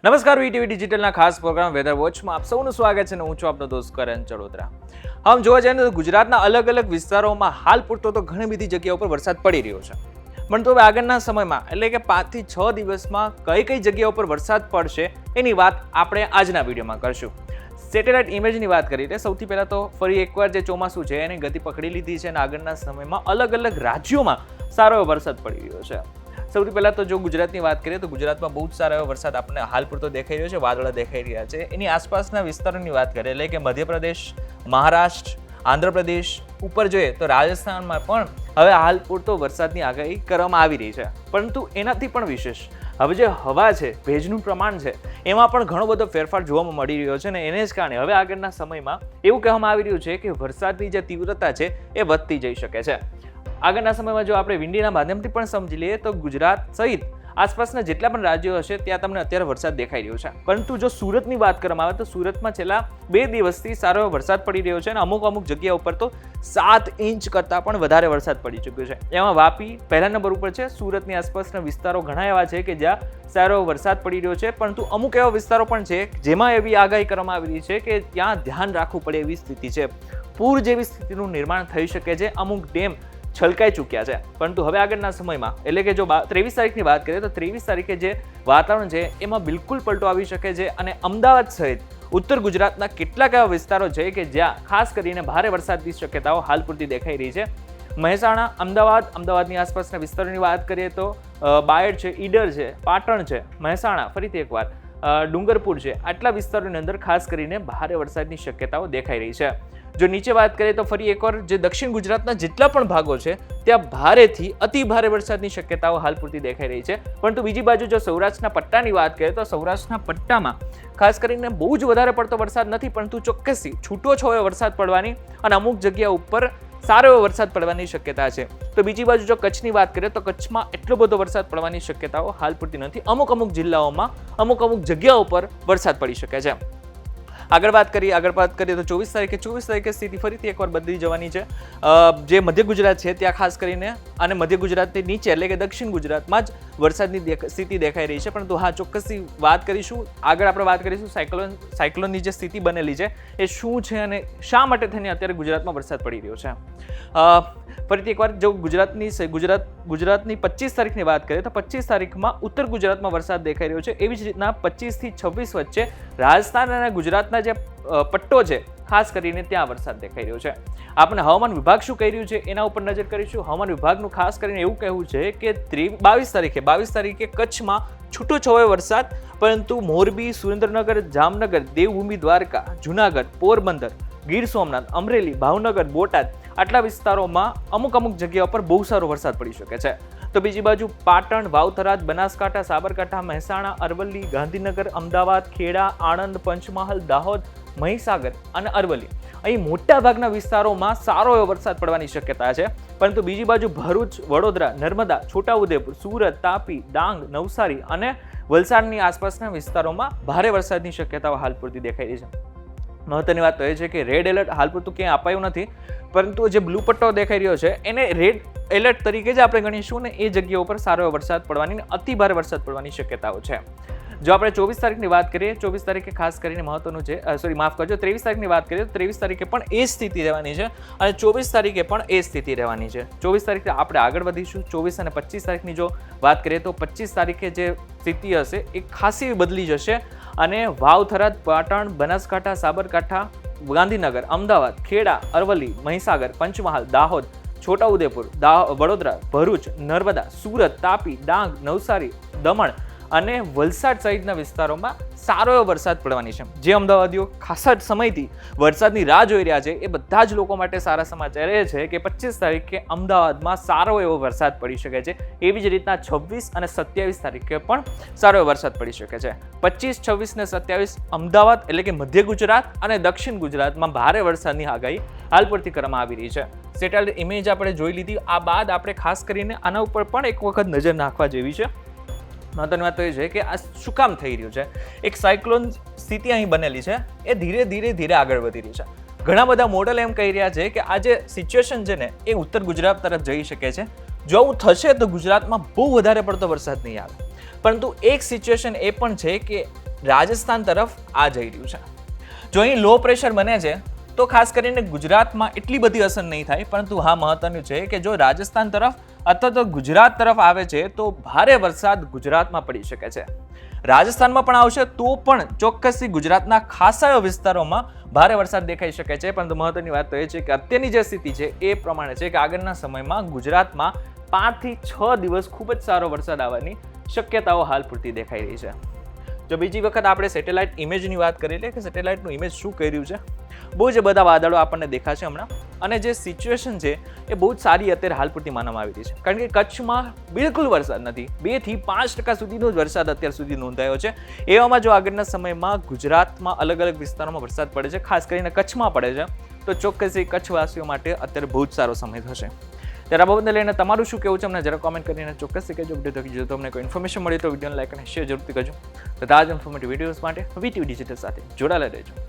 નમસ્કાર વીટીવી ડિજિટલના ખાસ programme weather વોચમાં આપ સૌનું સ્વાગત છે અને હું છું આપનો દોસ્ત કરણ ચડોદરા। આમ જોવા જઈએ તો ગુજરાતના અલગ અલગ વિસ્તારોમાં હાલ પૂરતો તો ઘણી બધી જગ્યાઓ પર વરસાદ પડી રહ્યો છે, પણ તો હવે આગળના સમયમાં એટલે કે 5 થી 6 દિવસમાં કઈ જગ્યાઓ પર વરસાદ પડશે એની વાત આપણે આજના વિડીયોમાં કરશું। સેટેલાઇટ ઇમેજની વાત કરીએ સૌથી પહેલાં તો ફરી એકવાર જે ચોમાસું છે એની ગતિ પકડી લીધી છે અને આગળના સમયમાં અલગ અલગ રાજ્યોમાં સારો એવો વરસાદ પડી રહ્યો છે। સૌથી પહેલાં તો જો ગુજરાતની વાત કરીએ તો ગુજરાતમાં બહુ જ સારો એવો વરસાદ આપણને હાલ પૂરતો દેખાઈ રહ્યો છે, વાદળા દેખાઈ રહ્યા છે। એની આસપાસના વિસ્તારોની વાત કરીએ એટલે કે મધ્યપ્રદેશ, મહારાષ્ટ્ર, આંધ્રપ્રદેશ ઉપર જોઈએ તો રાજસ્થાનમાં પણ હવે હાલ પૂરતો વરસાદની આગાહી કરવામાં આવી રહી છે, પરંતુ એનાથી પણ વિશેષ હવે જે હવા છે, ભેજનું પ્રમાણ છે, એમાં પણ ઘણો બધો ફેરફાર જોવા મળી રહ્યો છે અને એને જ કારણે હવે આગળના સમયમાં એવું કહેવામાં આવી રહ્યું છે કે વરસાદની જે તીવ્રતા છે એ વધતી જઈ શકે છે। આગળના સમયમાં જો આપણે વિંડીના માધ્યમથી પણ સમજી લઈએ તો ગુજરાત સહિત આસપાસના જેટલા પણ રાજ્યો હશે ત્યાં તમને અત્યારે વરસાદ દેખાઈ રહ્યો છે, પરંતુ જો સુરતની વાત કરવામાં આવે તો સુરતમાં છેલ્લા 2 દિવસથી સારો વરસાદ પડી રહ્યો છે અને અમુક જગ્યા ઉપર તો 7 ઇંચ કરતાં પણ વધારે વરસાદ પડી ચૂક્યો છે। એમાં વાપી પહેલા નંબર ઉપર છે। સુરતની આસપાસના વિસ્તારો ઘણા એવા છે કે જ્યાં સારો વરસાદ પડી રહ્યો છે, પરંતુ અમુક એવા વિસ્તારો પણ છે જેમાં એવી આગાહી કરવામાં આવી રહી છે કે ત્યાં ધ્યાન રાખવું પડે એવી સ્થિતિ છે, પૂર જેવી સ્થિતિનું નિર્માણ થઈ શકે છે, અમુક ડેમ છલકાઈ ચૂક્યા છે। પરંતુ હવે આગળના સમયમાં એટલે કે જો 23 તારીખની વાત કરીએ તો 23 તારીખે જે વાતાવરણ છે એમાં બિલકુલ પલટો આવી શકે છે અને અમદાવાદ સહિત ઉત્તર ગુજરાતના કેટલાક એવા વિસ્તારો છે કે જ્યાં ખાસ કરીને ભારે વરસાદની શક્યતાઓ હાલ પૂરતી દેખાઈ રહી છે। મહેસાણા, અમદાવાદની આસપાસના વિસ્તારોની વાત કરીએ તો બાયડ છે, ઈડર છે, પાટણ છે, મહેસાણા, ફરીથી એકવાર ડુંગરપુર છે, આટલા વિસ્તારોની અંદર ખાસ કરીને ભારે વરસાદની શક્યતાઓ દેખાઈ રહી છે। જો નીચે વાત કરીએ તો ફરી એકવાર જે દક્ષિણ ગુજરાતના જેટલા પણ ભાગો છે ત્યાં ભારેથી અતિ ભારે વરસાદની શક્યતાઓ હાલ પૂરતી દેખાઈ રહી છે, પરંતુ બીજી બાજુ જો સૌરાષ્ટ્રના પટ્ટાની વાત કરીએ તો સૌરાષ્ટ્રના પટ્ટામાં ખાસ કરીને બહુ જ વધારે પડતો વરસાદ નથી, પરંતુ ચોક્કસથી છૂટો છવાયો વરસાદ પડવાની અને અમુક જગ્યા ઉપર સારો એવો વરસાદ પડવાની શક્યતા છે। તો બીજી બાજુ જો કચ્છની વાત કરીએ તો કચ્છમાં એટલો બધો વરસાદ પડવાની શક્યતાઓ હાલ પૂરતી નથી, અમુક જિલ્લાઓમાં અમુક જગ્યાઓ પર વરસાદ પડી શકે છે। આગળ વાત કરીએ તો 24 તારીખે સ્થિતિ ફરીથી એકવાર બદલી જવાની છે। જે મધ્ય ગુજરાત છે ત્યાં ખાસ કરીને અને મધ્ય ગુજરાતની નીચે એટલે કે દક્ષિણ ગુજરાતમાં જ વરસાદની સ્થિતિ દેખાઈ રહી છે, પરંતુ હા ચોક્કસથી વાત કરીશું, આગળ આપણે વાત કરીશું સાયક્લોનની જે સ્થિતિ બનેલી છે એ શું છે અને શા માટે થઈને અત્યારે ગુજરાતમાં વરસાદ પડી રહ્યો છે। ફરીથી એકવાર જો ગુજરાતની 25 તારીખની વાત કરીએ તો 25 તારીખમાં ઉત્તર ગુજરાતમાં વરસાદ દેખાઈ રહ્યો છે, એવી જ રીતના 25 થી 26 વચ્ચે રાજસ્થાન અને ગુજરાતના જે પટ્ટો છે ખાસ કરીને ત્યાં વરસાદ દેખાઈ રહ્યો છે। આપણે હવામાન વિભાગ શું કહી રહ્યું છે એના ઉપર નજર કરીશું। હવામાન વિભાગનું ખાસ કરીને એવું કહેવું છે કે 22 તારીખે કચ્છમાં છૂટો છવાયો વરસાદ, પરંતુ મોરબી, સુરેન્દ્રનગર, જામનગર, દેવભૂમિ દ્વારકા, જુનાગઢ, પોરબંદર, ગીર સોમનાથ, અમરેલી, ભાવનગર, બોટાદ આટલા વિસ્તારોમાં અમુક જગ્યાઓ પર બહુ સારો વરસાદ પડી શકે છે। તો બીજી બાજુ પાટણ, વાવથરાદ, બનાસકાંઠા, સાબરકાંઠા, મહેસાણા, અરવલ્લી, ગાંધીનગર, અમદાવાદ, ખેડા, આણંદ, પંચમહાલ, દાહોદ, મહીસાગર અને અરવલ્લી અહીં મોટા ભાગના વિસ્તારોમાં સારો એવો વરસાદ પડવાની શક્યતા છે, પરંતુ બીજી બાજુ ભરૂચ, વડોદરા, નર્મદા, છોટાઉદેપુર, સુરત, તાપી, ડાંગ, નવસારી અને વલસાડની આસપાસના વિસ્તારોમાં ભારે વરસાદની શક્યતાઓ હાલ પૂરતી દેખાઈ રહી છે। મહત્વની વાત તો એ છે કે રેડ એલર્ટ હાલ પૂરતું ક્યાંય અપાયું નથી, પરંતુ જે બ્લુ પટ્ટો દેખાઈ રહ્યો છે એને રેડ એલર્ટ તરીકે જ આપણે ગણીશું ને એ જગ્યાઓ પર સારો એવો વરસાદ પડવાની અતિ ભારે વરસાદ પડવાની શક્યતાઓ છે। જો આપણે 24 તારીખની વાત કરીએ, 24 તારીખે ખાસ કરીને મહત્વનું છે 23 તારીખની વાત કરીએ તો 23 તારીખે પણ એ સ્થિતિ રહેવાની છે અને 24 તારીખે પણ એ સ્થિતિ રહેવાની છે। 24 તારીખે આપણે આગળ વધીશું। 24 અને 25 તારીખની જો વાત કરીએ તો 25 તારીખે જે સ્થિતિ હશે એ ખાસી બદલી જશે અને વાવથરાદ, પાટણ, બનાસકાંઠા, સાબરકાંઠા, ગાંધીનગર, અમદાવાદ, ખેડા, અરવલ્લી, મહીસાગર, પંચમહાલ, દાહોદ, છોટાઉદેપુર, વડોદરા, ભરૂચ, નર્મદા, સુરત, તાપી, ડાંગ, નવસારી, દમણ અને વલસાડ સહિતના વિસ્તારોમાં સારો એવો વરસાદ પડવાની છે। જે અમદાવાદીઓ ખાસા સમયથી વરસાદની રાહ જોઈ રહ્યા છે એ બધા જ લોકો માટે સારા સમાચાર એ છે કે 25 તારીખે અમદાવાદમાં સારો એવો વરસાદ પડી શકે છે, એવી જ રીતના 26 અને 27 તારીખે પણ સારો એવો વરસાદ પડી શકે છે। 25, 26 ને 27 અમદાવાદ એટલે કે મધ્ય ગુજરાત અને દક્ષિણ ગુજરાતમાં ભારે વરસાદની આગાહી હાલ પૂરતી કરવામાં આવી રહી છે। સેટેલાઇટ ઇમેજ આપણે જોઈ લીધી, આ બાદ આપણે ખાસ કરીને આના ઉપર પણ એક વખત નજર નાખવા જેવી છે। મહત્વની વાત તો એ છે કે આ શું કામ થઈ રહ્યું છે, એક સાયક્લોન સ્થિતિ અહીં બનેલી છે એ ધીરે આગળ વધી રહી છે। ઘણા બધા મોડલ એમ કહી રહ્યા છે કે આ જે સિચ્યુએશન છે ને એ ઉત્તર ગુજરાત તરફ જઈ શકે છે। જો આવું થશે તો ગુજરાતમાં બહુ વધારે પડતો વરસાદ નહીં આવે, પરંતુ એક સિચ્યુએશન એ પણ છે કે રાજસ્થાન તરફ આ જઈ રહ્યું છે. જો અહીં લો પ્રેશર બને છે તો ખાસ કરીને ગુજરાતમાં એટલી બધી અસર નહીં થાય, પરંતુ હા મહત્વનું છે કે જો રાજસ્થાન તરફ અથવા તો ગુજરાત તરફ આવે છે તો ભારે વરસાદ ગુજરાતમાં પડી શકે છે. રાજસ્થાનમાં પણ આવશે તો પણ ચોક્કસથી ગુજરાતના ખાસા એવા વિસ્તારોમાં ભારે વરસાદ દેખાઈ શકે છે. પરંતુ મહત્વની વાત તો એ છે કે અત્યારની જે સ્થિતિ છે એ પ્રમાણે છે કે આગળના સમયમાં ગુજરાતમાં 5 થી 6 દિવસ ખૂબ જ સારો વરસાદ આવવાની શક્યતાઓ હાલ પૂરતી દેખાઈ રહી છે. જો બીજી વખત આપણે સેટેલાઇટ ઇમેજની વાત કરી લઈએ કે સેટેલાઇટનું ઇમેજ શું કરી રહ્યું છે, બહુ જ બધા વાદળો આપણને દેખાશે હમણાં, અને જે સિચ્યુએશન છે એ બહુ જ સારી અત્યારે હાલ પૂરતી માનવામાં આવી રહી છે. કારણ કે કચ્છમાં બિલકુલ વરસાદ નથી, 2 થી 5% સુધીનો જ વરસાદ અત્યાર સુધી નોંધાયો છે. એવામાં જો આગળના સમયમાં ગુજરાતમાં અલગ અલગ વિસ્તારોમાં વરસાદ પડે છે, ખાસ કરીને કચ્છમાં પડે છે, તો ચોક્કસ એ કચ્છવાસીઓ માટે અત્યારે બહુ જ સારો સમય થશે. ત્યારે આ બાબતને લઈને તમારું શું કહેવું છે અમને જરા કોમેન્ટ કરીને ચોક્કસથી કહેજો. વિડીયો થકી જો તમને કોઈ ઇન્ફોર્મેશન મળી તો વિડીયોને લાઈક અને શેર જરૂરથી કરજો. તથા જ ઇન્ફોર્મેટિવ વિડીયોઝ માટે વીટીવી ડિજિટલ સાથે જોડાયેલા રહેજો.